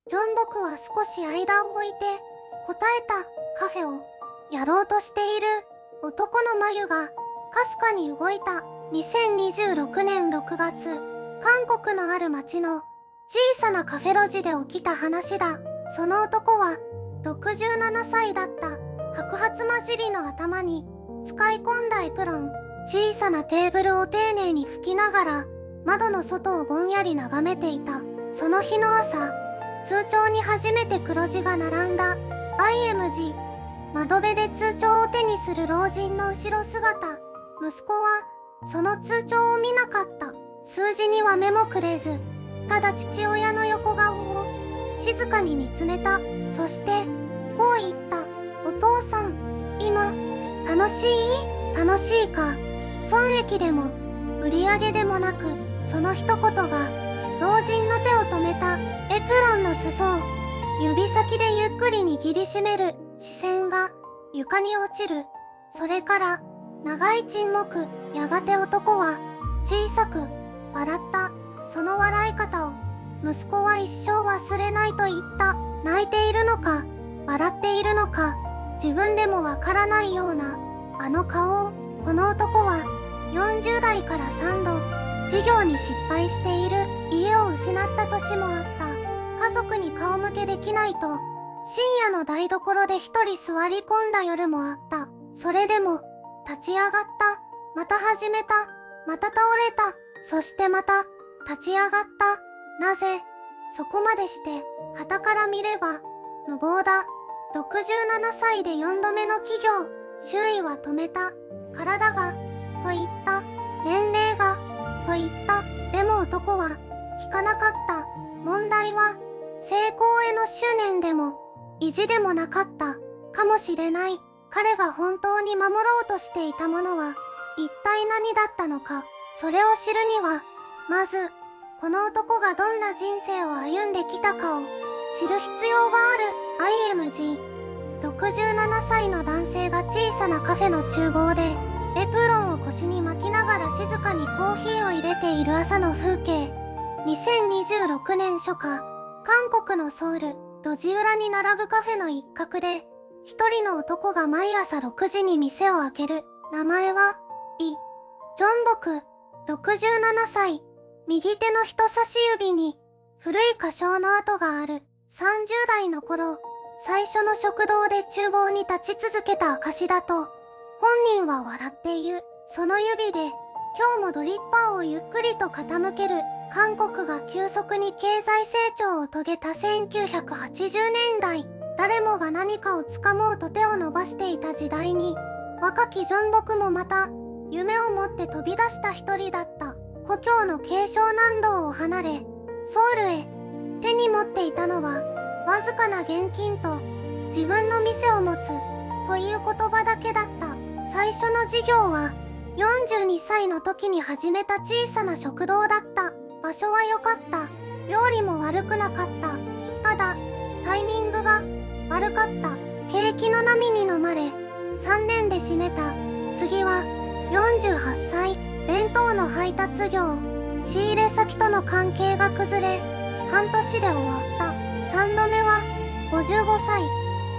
ジョンボクは少し間を置いて答えた。カフェをやろうとしている男の眉がかすかに動いた。2026年6月、韓国のある町の小さなカフェ路地で起きた話だ。その男は67歳だった。白髪混じりの頭に使い込んだエプロン。小さなテーブルを丁寧に拭きながら窓の外をぼんやり眺めていた。その日の朝、通帳に初めて黒字が並んだ。IMG。窓辺で通帳を手にする老人の後ろ姿。息子はその通帳を見なかった。数字には目もくれず、ただ父親の横顔を静かに見つめた。そしてこう言った。お父さん、今楽しい？楽しいか？損益でも売り上げでもなく、その一言が老人の手を止めた。エプロンの裾を指先でゆっくり握りしめる。視線が床に落ちる。それから長い沈黙。やがて男は小さく笑った。その笑い方を息子は一生忘れないと言った。泣いているのか笑っているのか、自分でもわからないようなあの顔を。この男は40代から3度事業に失敗している。家を失った年もあった。家族に顔向けできないと深夜の台所で一人座り込んだ夜もあった。それでも立ち上がった。また始めた。また倒れた。そしてまた立ち上がった。なぜ？そこまでして傍から見れば無謀だ。67歳で4度目の起業。周囲は止めた。体がと言った。年齢がと言った。でも男は聞かなかった。問題は成功への執念でも意地でもなかったかもしれない。彼が本当に守ろうとしていたものは一体何だったのか。それを知るにはまずこの男がどんな人生を歩んできたかを知る必要がある。IMG。67歳の男性が小さなカフェの厨房でエプロンを腰に巻きながら静かにコーヒーを入れている朝の風景。2026年初夏、韓国のソウル。路地裏に並ぶカフェの一角で一人の男が毎朝6時に店を開ける。名前はジョンボク。67歳。右手の人差し指に古い歌唱の跡がある。30代の頃、最初の食堂で厨房に立ち続けた証だと本人は笑っている。その指で今日もドリッパーをゆっくりと傾ける。韓国が急速に経済成長を遂げた1980年代、誰もが何かをつかもうと手を伸ばしていた時代に、若きジョンボクもまた夢を持って飛び出した一人だった。故郷の慶尚南道を離れソウルへ。手に持っていたのはわずかな現金と自分の店を持つという言葉だけだった。最初の事業は42歳の時に始めた小さな食堂だった。場所は良かった。料理も悪くなかった。ただタイミングが悪かった。景気の波に飲まれ3年で閉めた。次は48歳。弁当の配達業。仕入れ先との関係が崩れ半年で終わった。3度目は55歳。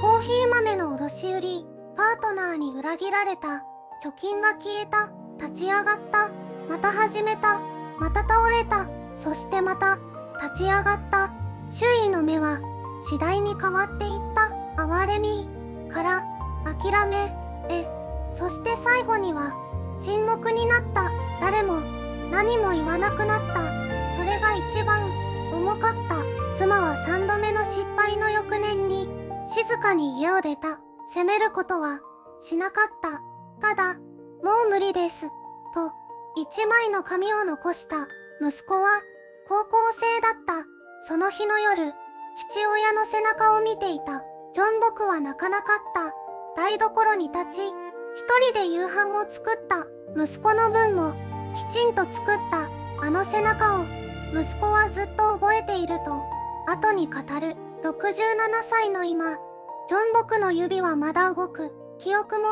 コーヒー豆の卸売り。パートナーに裏切られた。貯金が消えた。立ち上がった。また始めた。また倒れた。そしてまた立ち上がった。周囲の目は次第に変わっていった。哀れみから諦めへ、そして最後には沈黙になった。誰も何も言わなくなった。それが一番重かった。妻は3度目の失敗の翌年に静かに家を出た。責めることはしなかった。ただもう無理ですと一枚の紙を残した。息子は高校生だった。その日の夜、父親の背中を見ていた。ジョンボクは泣かなかった。台所に立ち、一人で夕飯を作った。息子の分もきちんと作った。あの背中を息子はずっと覚えていると後に語る。67歳の今、ジョンボクの指はまだ動く。記憶も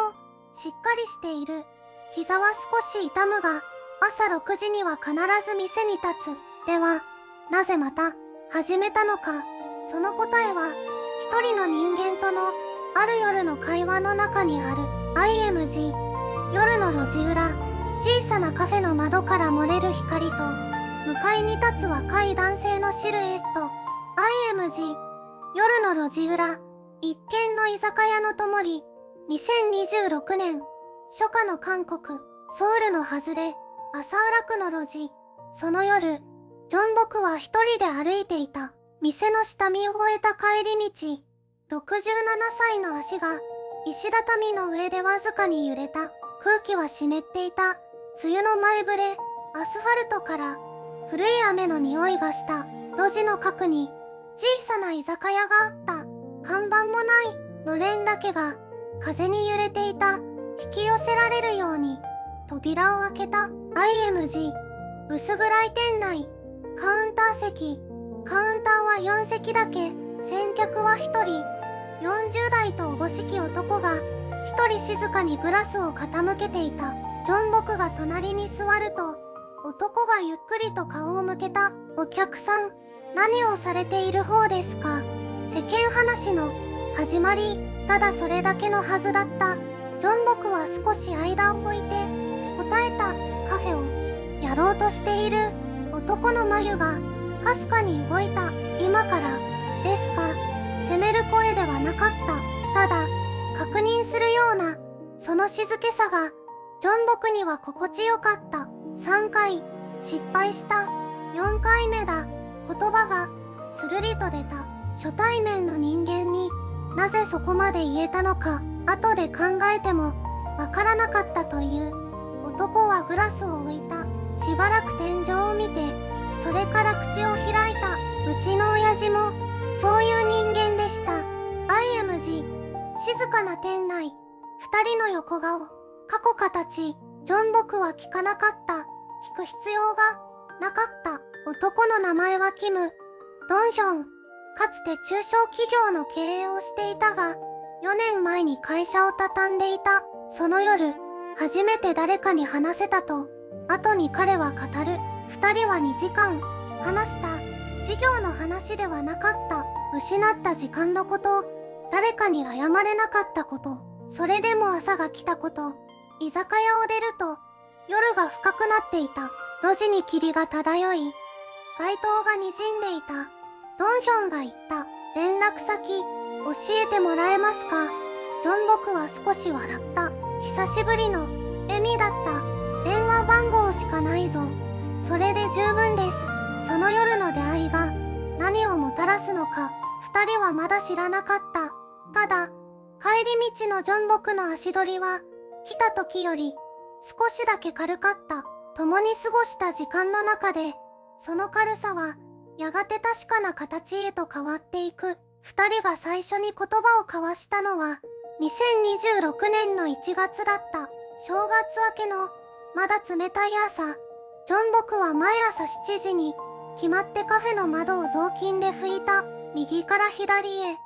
しっかりしている。膝は少し痛むが、朝6時には必ず店に立つ。では、なぜまた始めたのか。その答えは、一人の人間との、ある夜の会話の中にある、IMG。夜の路地裏、小さなカフェの窓から漏れる光と、向かいに立つ若い男性のシルエット。IMG。夜の路地裏、一軒の居酒屋の灯り。2026年、初夏の韓国、ソウルの外れ、浅浦区の路地。その夜、ジョンボクは一人で歩いていた。店の下見を終えた帰り道。67歳の足が、石畳の上でわずかに揺れた。空気は湿っていた。梅雨の前触れ、アスファルトから、古い雨の匂いがした。路地の角に、小さな居酒屋があった。看板もない、のれんだけが、風に揺れていた。引き寄せられるように、扉を開けた。IMG。薄暗い店内。カウンター席。カウンターは4席だけ。先客は1人。40代とおぼしき男が、1人静かにグラスを傾けていた。ジョンボクが隣に座ると、男がゆっくりと顔を向けた。お客さん、何をされている方ですか？世間話の始まり、ただそれだけのはずだった。ジョンボクは少し間を置いて、答えた。カフェをやろうとしている男の眉がかすかに動いた。今からですか？責める声ではなかった。ただ確認するようなその静けさがジョンボクには心地よかった。3回失敗した。4回目だ。言葉がするりと出た。初対面の人間になぜそこまで言えたのか後で考えてもわからなかったという。男はグラスを置いた。しばらく天井を見て、それから口を開いた。うちの親父も、そういう人間でした。IMG。静かな店内。二人の横顔。過去形。ジョンボクは聞かなかった。聞く必要がなかった。男の名前はキム・ドンヒョン。かつて中小企業の経営をしていたが、4年前に会社を畳んでいた。その夜、初めて誰かに話せたと、後に彼は語る。二人は2時間、話した。事業の話ではなかった。失った時間のこと、誰かに謝れなかったこと、それでも朝が来たこと、居酒屋を出ると、夜が深くなっていた。路地に霧が漂い、街灯が滲んでいた。ドンヒョンが言った。連絡先、教えてもらえますか？ジョンボクは少し笑った。久しぶりの笑みだった。電話番号しかないぞ。それで十分です。その夜の出会いが何をもたらすのか、二人はまだ知らなかった。ただ、帰り道のジョンボクの足取りは、来た時より少しだけ軽かった。共に過ごした時間の中で、その軽さは、やがて確かな形へと変わっていく。二人が最初に言葉を交わしたのは、2026年の1月だった。正月明けの、まだ冷たい朝、ジョンボクは毎朝7時に、決まってカフェの窓を雑巾で拭いた。右から左へ。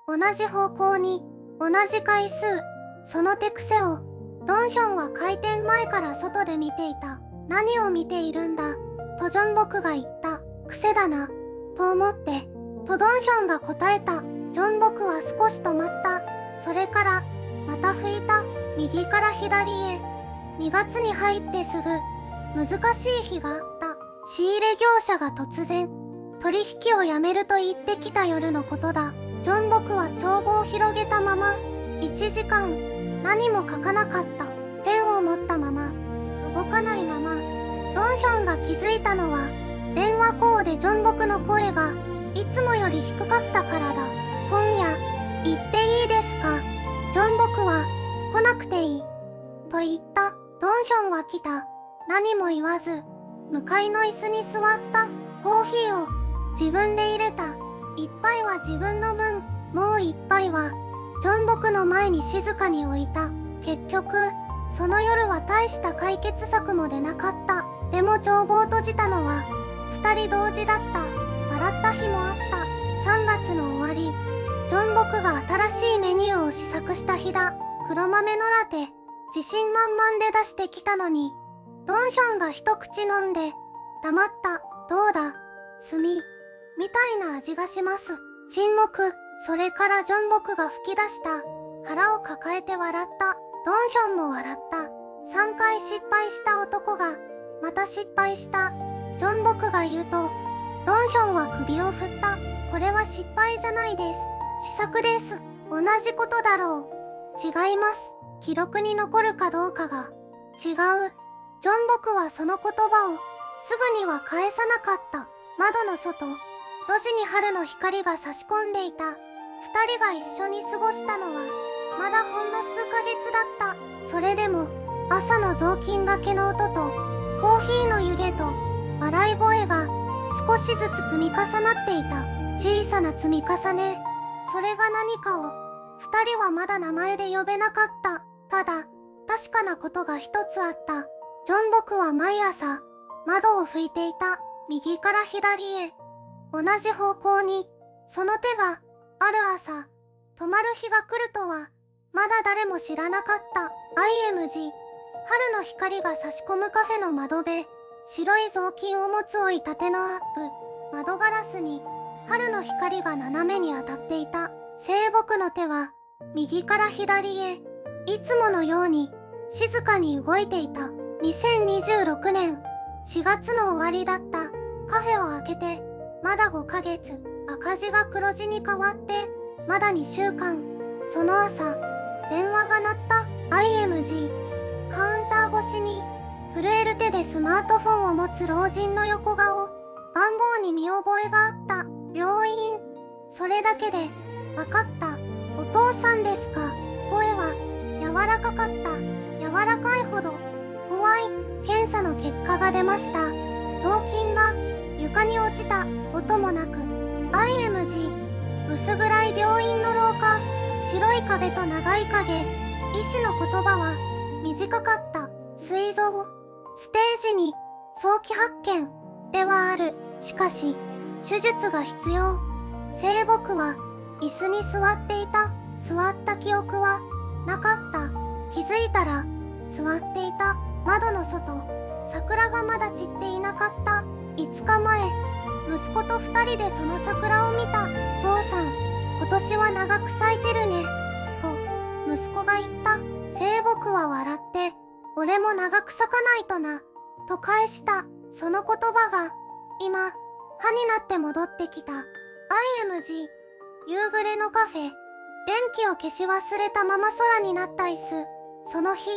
同じ方向に、同じ回数。その手癖を、ドンヒョンは開店前から外で見ていた。何を見ているんだ、とジョンボクが言った。癖だな、と思って、とドンヒョンが答えた。ジョンボクは少し止まった。それから、また拭いた。右から左へ。2月に入ってすぐ、難しい日があった。仕入れ業者が突然、取引をやめると言ってきた夜のことだ。ジョンボクは帳簿を広げたまま、1時間、何も書かなかった。ペンを持ったまま、動かないまま。ドンヒョンが気づいたのは、電話コーでジョンボクの声が、いつもより低かったからだ。今夜、行っていいですか？ジョンボクは、来なくていい。と言った。ドンヒョンは来た。何も言わず、向かいの椅子に座った。コーヒーを、自分で入れた。一杯は自分の分、もう一杯は、ジョンボクの前に静かに置いた。結局、その夜は大した解決策も出なかった。でも帳簿を閉じたのは、二人同時だった。笑った日もあった。3月の終わり、ジョンボクが新しいメニューを試作した日だ。黒豆のラテ、自信満々で出してきたのに、ドンヒョンが一口飲んで、黙った。どうだ、炭、みたいな味がします。沈黙、それからジョンボクが吹き出した。腹を抱えて笑った。ドンヒョンも笑った。3回失敗した男が、また失敗した。ジョンボクが言うと、ドンヒョンは首を振った。これは失敗じゃないです。試作です。同じことだろう。違います。記録に残るかどうかが。違う。ジョンボクはその言葉を、すぐには返さなかった。窓の外、路地に春の光が差し込んでいた。二人が一緒に過ごしたのは、まだほんの数ヶ月だった。それでも、朝の雑巾がけの音と、コーヒーの湯気と、笑い声が、少しずつ積み重なっていた。小さな積み重ね。それが何かを、二人はまだ名前で呼べなかった。ただ、確かなことが一つあった。ジョンボクは毎朝、窓を拭いていた。右から左へ。同じ方向に、その手が、ある朝、止まる日が来るとは、まだ誰も知らなかった。IMG。春の光が差し込むカフェの窓辺。白い雑巾を持つ追いたてのアップ。窓ガラスに、春の光が斜めに当たっていた。聖木の手は、右から左へ、いつものように、静かに動いていた。2026年、4月の終わりだった。カフェを開けて、まだ5ヶ月、赤字が黒字に変わって、まだ2週間。その朝、電話が鳴った。IMG。カウンター越しに、震える手でスマートフォンを持つ老人の横顔。番号に見覚えがあった。病院。それだけで、わかった。お父さんですか。声は、柔らかかった。柔らかいほど、怖い。検査の結果が出ました。雑巾が、床に落ちた。音もなく。IMG。薄暗い病院の廊下。白い壁と長い影。医師の言葉は、短かった。膵臓。ステージに、早期発見。ではある。しかし、手術が必要。聖木は、椅子に座っていた。座った記憶は、なかった。気づいたら、座っていた。窓の外、桜がまだ散っていなかった。5日前、息子と2人でその桜を見た。父さん、今年は長く咲いてるね。と、息子が言った。聖木は笑って、俺も長く咲かないとな。と返した。その言葉が、今、歯になって戻ってきた。IMG。夕暮れのカフェ。電気を消し忘れたまま空になった椅子。その日、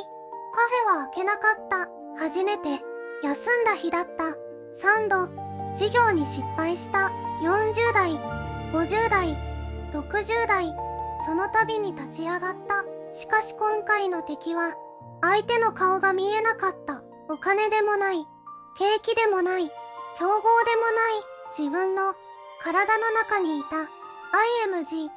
カフェは開けなかった。初めて、休んだ日だった。3度、授業に失敗した。40代、50代、60代。その度に立ち上がった。しかし今回の敵は、相手の顔が見えなかった。お金でもない。景気でもない。競合でもない。自分の体の中にいた。IMG。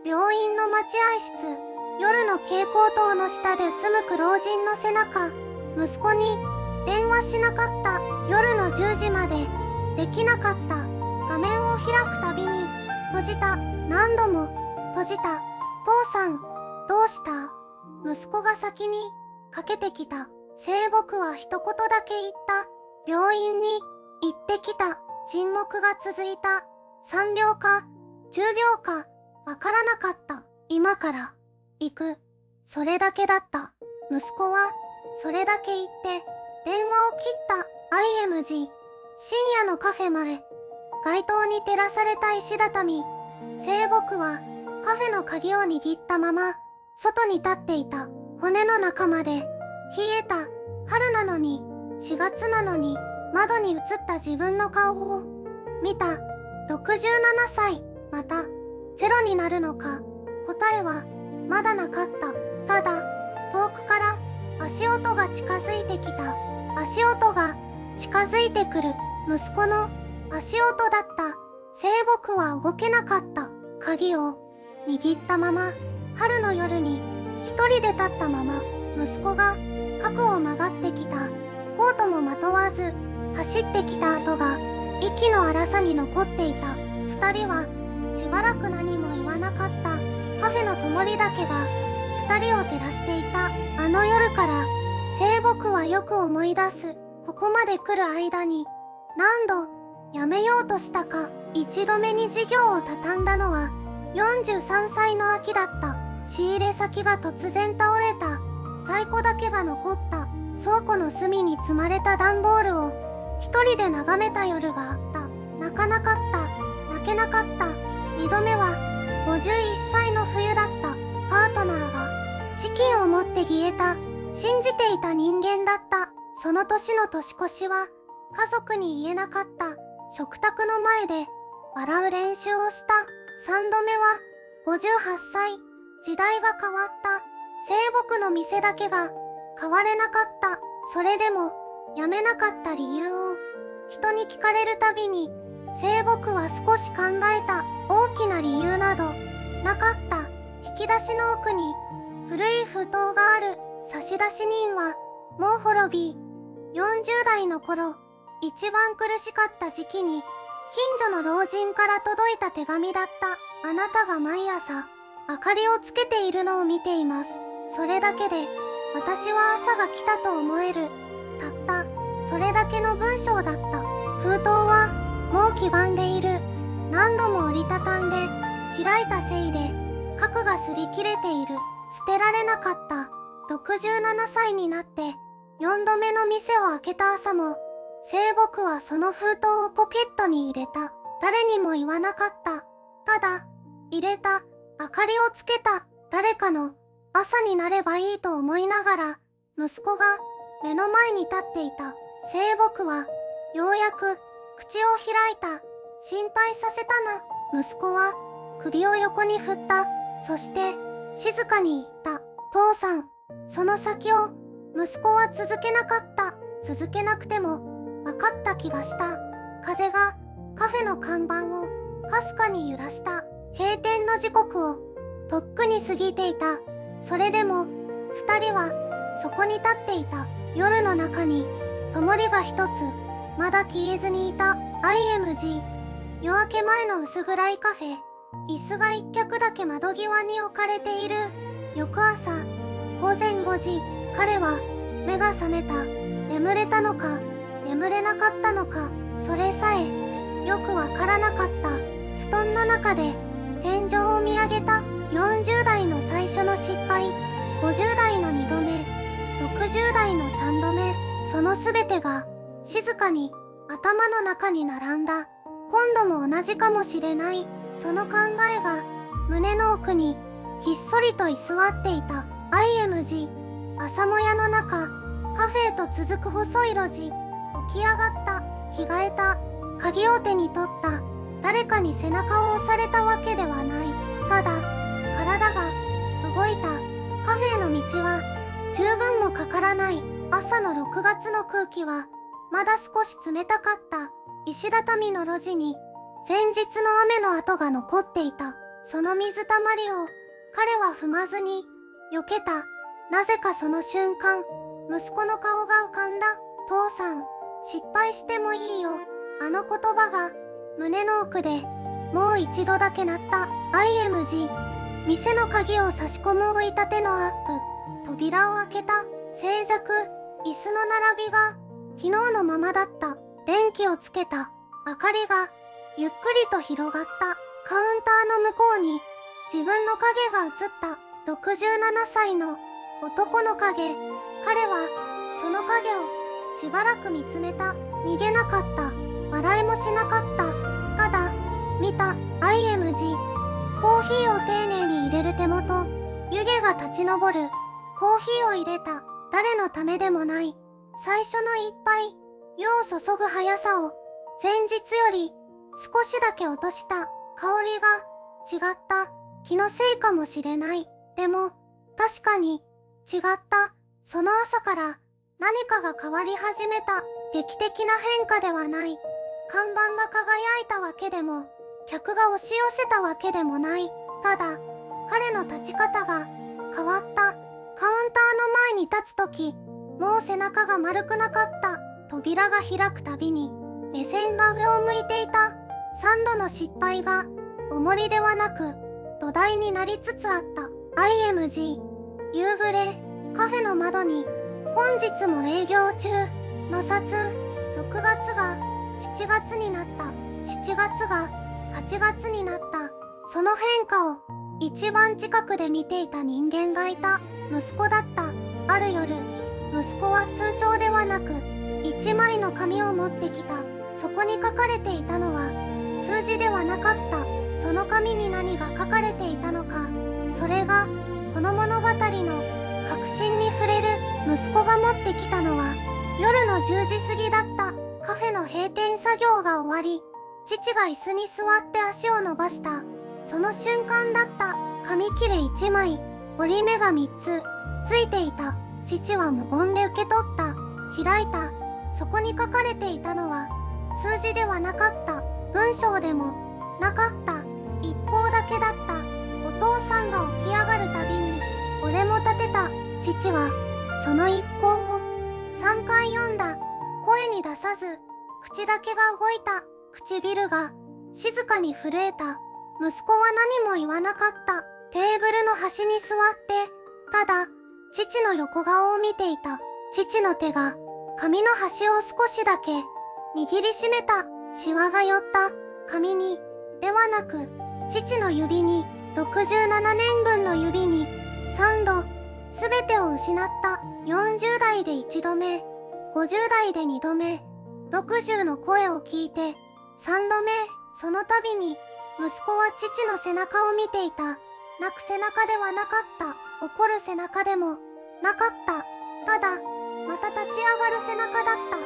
病院の待合室。夜の蛍光灯の下でうつむく老人の背中。息子に電話しなかった。夜の10時までできなかった。画面を開くたびに閉じた。何度も閉じた。父さん、どうした？息子が先にかけてきた。聖木は一言だけ言った。病院に行ってきた。沈黙が続いた。3秒か10秒かわからなかった。今から行く。それだけだった。息子はそれだけ言って電話を切った。IMG。深夜のカフェ前。街灯に照らされた石畳。聖木はカフェの鍵を握ったまま外に立っていた。骨の中まで冷えた。春なのに、4月なのに、窓に映った自分の顔を見た。67歳。またゼロになるのか。答えはまだなかった。ただ遠くから足音が近づいてきた。足音が近づいてくる。息子の足音だった。聖木は動けなかった。鍵を握ったまま、春の夜に一人で立ったまま、息子が角を曲がってきた。コートもまとわず走ってきた跡が息の荒さに残っていた。二人はしばらく何も言わなかった。カフェの灯だけが二人を照らしていた。あの夜から聖木はよく思い出す。ここまで来る間に何度やめようとしたか。一度目に事業を畳んだのは43歳の秋だった。仕入れ先が突然倒れた。在庫だけが残った。倉庫の隅に積まれた段ボールを一人で眺めた夜があった。泣かなかった。泣けなかった。二度目は51歳の冬だった。パートナーが資金を持って消えた。信じていた人間だった。その年の年越しは家族に言えなかった。食卓の前で笑う練習をした。三度目は58歳。時代が変わった。清木の店だけが変われなかった。それでも辞めなかった理由を人に聞かれるたびに清木は少し考えた。大きな理由などなかった。引き出しの奥に古い封筒がある。差出人はもう滅び、40代の頃一番苦しかった時期に近所の老人から届いた手紙だった。あなたが毎朝明かりをつけているのを見ています。それだけで私は朝が来たと思える。たったそれだけの文章だった。封筒はもう黄ばんでいる。何度も折りたたんで開いたせいで核が擦り切れている。捨てられなかった。67歳になって4度目の店を開けた朝も清木はその封筒をポケットに入れた。誰にも言わなかった。ただ入れた。明かりをつけた。誰かの朝になればいいと思いながら息子が目の前に立っていた。清木はようやく口を開いた。心配させたな。息子は首を横に振った。そして静かに言った。父さん。その先を息子は続けなかった。続けなくても分かった気がした。風がカフェの看板をかすかに揺らした。閉店の時刻をとっくに過ぎていた。それでも二人はそこに立っていた。夜の中に灯が一つまだ消えずにいた。IMG。夜明け前の薄暗いカフェ。椅子が一脚だけ窓際に置かれている。翌朝午前5時、彼は目が覚めた。眠れたのか眠れなかったのか、それさえよくわからなかった。布団の中で天井を見上げた。40代の最初の失敗、50代の2度目、60代の3度目、そのすべてが静かに頭の中に並んだ。今度も同じかもしれない。その考えが胸の奥にひっそりと居座っていた。IMG。朝もやの中、カフェへと続く細い路地。起き上がった。着替えた。鍵を手に取った。誰かに背中を押されたわけではない。ただ体が動いた。カフェへの道は十分もかからない。朝の6月の空気はまだ少し冷たかった。石畳の路地に前日の雨の跡が残っていた。その水たまりを彼は踏まずに避けた。なぜかその瞬間、息子の顔が浮かんだ。父さん、失敗してもいいよ。あの言葉が胸の奥でもう一度だけ鳴った。IMG。店の鍵を差し込む追いたてのアップ。扉を開けた。静寂。椅子の並びが昨日のままだった。電気をつけた。明かりがゆっくりと広がった。カウンターの向こうに自分の影が映った。67歳の男の影。彼はその影をしばらく見つめた。逃げなかった。笑いもしなかった。ただ見た。IMG。コーヒーを丁寧に入れる手元。湯気が立ち上る。コーヒーを入れた。誰のためでもない。最初の一杯。湯を注ぐ速さを前日より少しだけ落とした。香りが違った。気のせいかもしれない。でも確かに違った。その朝から何かが変わり始めた。劇的な変化ではない。看板が輝いたわけでも客が押し寄せたわけでもない。ただ彼の立ち方が変わった。カウンターの前に立つとき、もう背中が丸くなかった。扉が開くたびに目線が上を向いていた。3度の失敗が重りではなく土台になりつつあった。IMG。夕暮れ、カフェの窓に本日も営業中の札。6月が7月になった。7月が8月になった。その変化を一番近くで見ていた人間がいた。息子だった。ある夜、息子は通帳ではなく1枚の紙を持ってきた。そこに書かれていたのは数字ではなかった。その紙に何が書かれていたのか、それがこの物語の核心に触れる。息子が持ってきたのは夜の10時過ぎだった。カフェの閉店作業が終わり、父が椅子に座って足を伸ばしたその瞬間だった。紙切れ1枚、折り目が3つついていた。父は無言で受け取った。開いた。そこに書かれていたのは数字ではなかった。文章でもなかった。一行だけだった。お父さんが起き上がるたびに俺も立てた。父はその一行を3回読んだ。声に出さず口だけが動いた。唇が静かに震えた。息子は何も言わなかった。テーブルの端に座ってただ父の横顔を見ていた。父の手が紙の端を少しだけ握りしめた。シワが寄った紙にではなく父の指に、67年分の指に3度全てを失った。40代で1度目、50代で2度目、60の声を聞いて3度目。その度に息子は父の背中を見ていた。泣く背中ではなかった。怒る背中でもなかった。ただまた立ち上がる背中だった。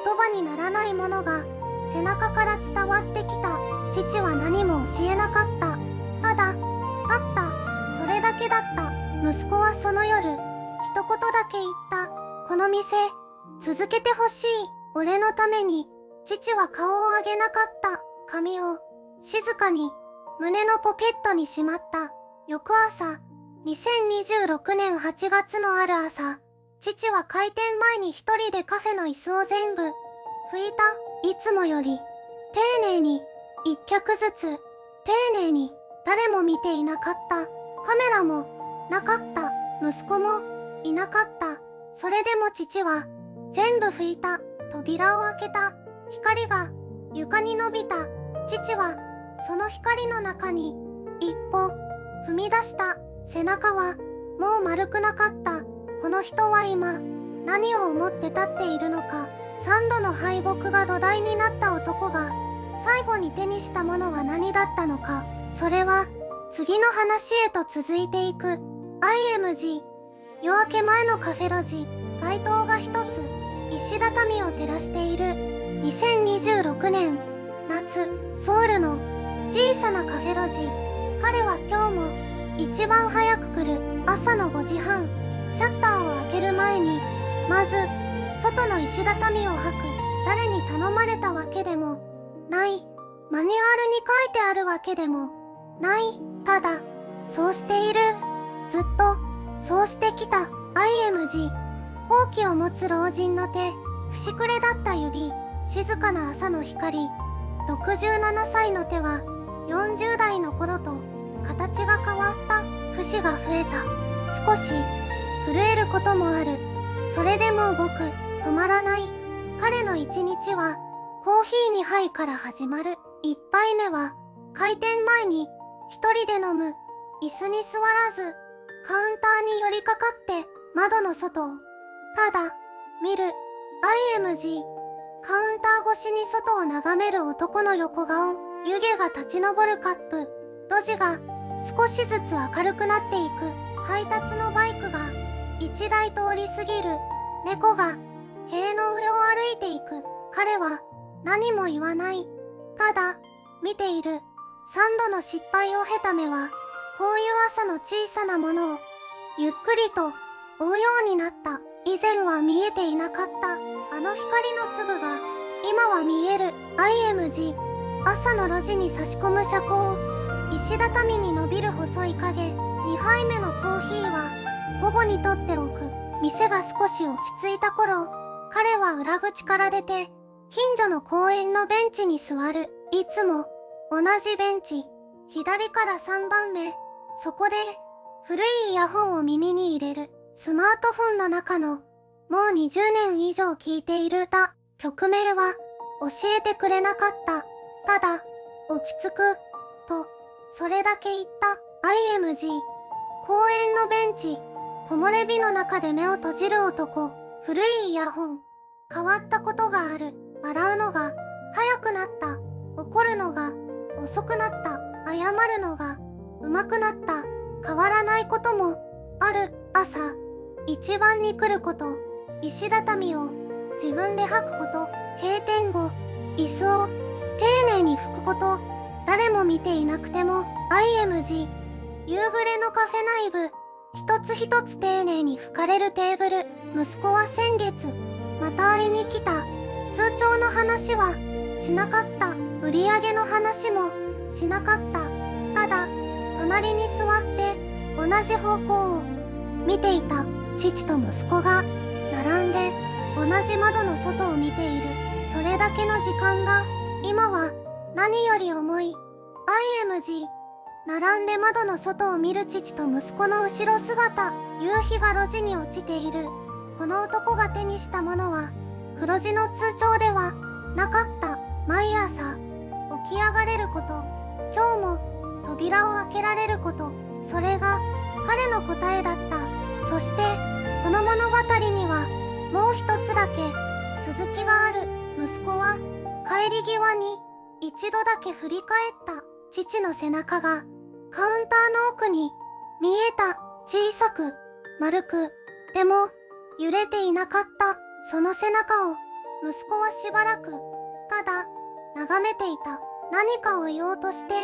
言葉にならないものが背中から伝わってきた。父は何も教えなかった。ただ立った。それだけだった。息子はその夜一言だけ言った。この店続けてほしい。俺のために。父は顔を上げなかった。紙を静かに胸のポケットにしまった。翌朝、2026年8月のある朝、父は開店前に一人でカフェの椅子を全部拭いた。いつもより丁寧に一脚ずつ丁寧に。誰も見ていなかった。カメラもなかった。息子もいなかった。それでも父は全部拭いた。扉を開けた。光が床に伸びた。父はその光の中に一歩踏み出した。背中はもう丸くなかった。この人は今何を思って立っているのか。3度の敗北が土台になった男が最後に手にしたものは何だったのか。それは次の話へと続いていく。IMG。 夜明け前のカフェ路地。街灯が一つ石畳を照らしている。2026年夏、ソウルの小さなカフェ路地。彼は今日も一番早く来る。朝の5時半。シャッターを開ける前にまず外の石畳を履く。誰に頼まれたわけでもない。マニュアルに書いてあるわけでもない。ただそうしている。ずっとそうしてきた。IMG。 ほうきを持つ老人の手。節くれだった指。静かな朝の光。67歳の手は40代の頃と形が変わった。節が増えた。少し震えることもある。それでも動く。止まらない。彼の一日はコーヒー2杯から始まる。1杯目は開店前に一人で飲む。椅子に座らずカウンターに寄りかかって窓の外をただ見る。 IMG。 カウンター越しに外を眺める男の横顔。湯気が立ち上るカップ。路地が少しずつ明るくなっていく。配達のバイクが1台通り過ぎる。猫が塀の上を歩いていく。彼は何も言わない。ただ見ている。3度の失敗を経た目はこういう朝の小さなものをゆっくりと追うようになった。以前は見えていなかったあの光の粒が今は見える。 IMG。 朝の路地に差し込む車高。石畳に伸びる細い影。2杯目のコーヒーは午後にとっておく。店が少し落ち着いた頃、彼は裏口から出て近所の公園のベンチに座る。いつも同じベンチ。左から3番目。そこで古いイヤホンを耳に入れる。スマートフォンの中のもう20年以上聴いている歌。曲名は教えてくれなかった。ただ落ち着く、と、それだけ言った。IMG。公園のベンチ。木漏れ日の中で目を閉じる男。古いイヤホン。変わったことがある。笑うのが早くなった。怒るのが遅くなった。謝るのが上手くなった。変わらないこともある。朝、一番に来ること。石畳を自分で履くこと。閉店後、椅子を丁寧に拭くこと。誰も見ていなくても IMG。夕暮れのカフェ内部。一つ一つ丁寧に拭かれるテーブル。息子は先月、また会いに来た。通帳の話はしなかった。売り上げの話もしなかった。ただ、隣に座って同じ方向を見ていた。父と息子が並んで同じ窓の外を見ている。それだけの時間が今は何より重い。IMG。並んで窓の外を見る父と息子の後ろ姿。夕日が路地に落ちている。この男が手にしたものは黒字の通帳ではなかった。毎朝起き上がれること。今日も扉を開けられること。それが彼の答えだった。そしてこの物語にはもう一つだけ続きがある。息子は帰り際に一度だけ振り返った。父の背中がカウンターの奥に見えた。小さく丸く、でも揺れていなかった。その背中を息子はしばらくただ眺めていた。何かを言おうとして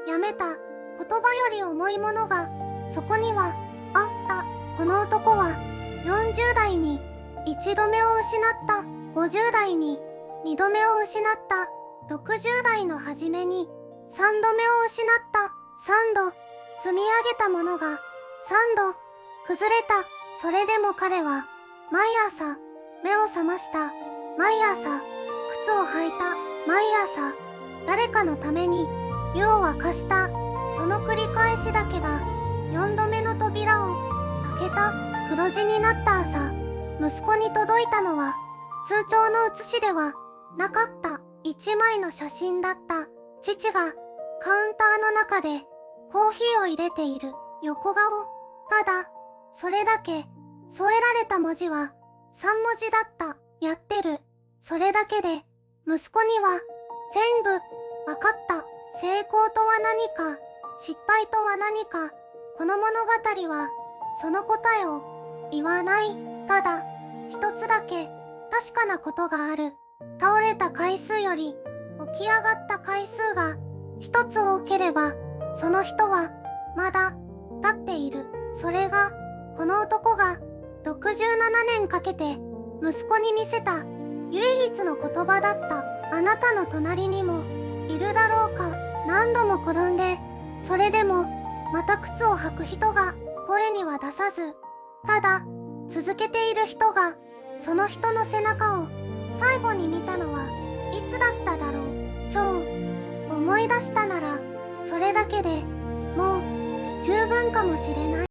やめた。言葉より重いものがそこにはあった。この男は40代に1度目を失った。50代に2度目を失った。60代の初めに3度目を失った。3度積み上げたものが3度崩れた。それでも彼は毎朝目を覚ました。毎朝靴を履いた。毎朝誰かのために湯を沸かした。その繰り返しだけが4度目の扉を開けた。黒字になった朝、息子に届いたのは通帳の写しではなかった一枚の写真だった。父がカウンターの中でコーヒーを入れている横顔。ただそれだけ添えられた文字は3文字だった。やってる。それだけで息子には全部わかった。成功とは何か、失敗とは何か。この物語はその答えを言わない。ただ一つだけ確かなことがある。倒れた回数より起き上がった回数が一つ多ければその人はまだ立っている。それがこの男が67年かけて息子に見せた唯一の言葉だった。あなたの隣にもいるだろうか。何度も転んでそれでもまた靴を履く人が声には出さず、ただ続けている人が、その人の背中を最後に見たのはいつだっただろう。今日思い出したならそれだけでもう十分かもしれない。